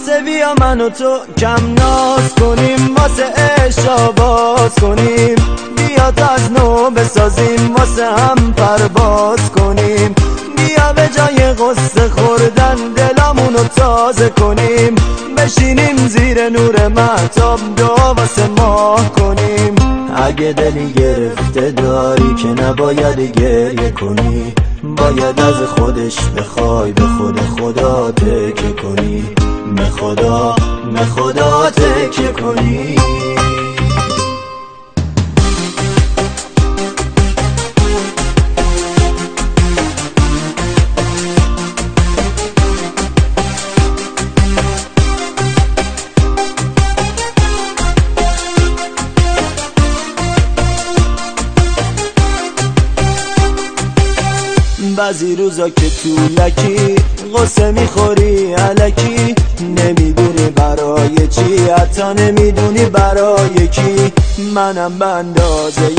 واسه بیا من و تو کم ناز کنیم، واسه عشق باز کنیم، بیا تا از نو بسازیم، واسه هم پرواز کنیم، بیا به جای غصه خوردن دلامونو تازه کنیم، بشینیم زیر نور مهتاب دعا واسه ماه کنیم. اگه دلی گرفته داری که نباید گریه کنی، باید از خودش بخوای به خود خدا تکیه کنی، به خدا تکیه کنی. بعضی روزا که طولکی غصه میخوری الکی، نمیدونی برای چی، حتی نمیدونی برای کی. منم به اندازه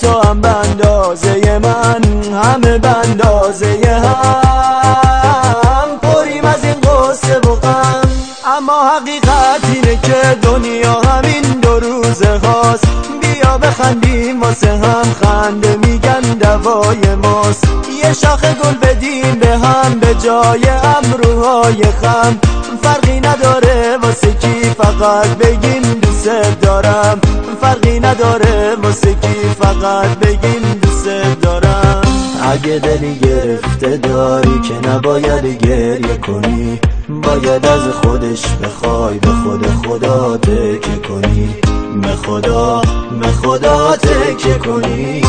تو هم به اندازه من، همه به اندازه هم پریم از این غصه و غم. اما حقیقت اینه که دنیا همین دو روزه هاست، بیا بخندیم واسه هم، خنده میگن دوای ماست. یه شاخ گل بدیم به هم به جای ابروهای خم، فرقی نداره واسه کی، فقط بگیم دوست دارم، فرقی نداره واسه کی، فقط بگیم دوست دارم. اگه دلی گرفته داری که نباید گریه کنی، باید از خودش بخوای به خود خدا تکیه کنی، به خدا تکیه کنی.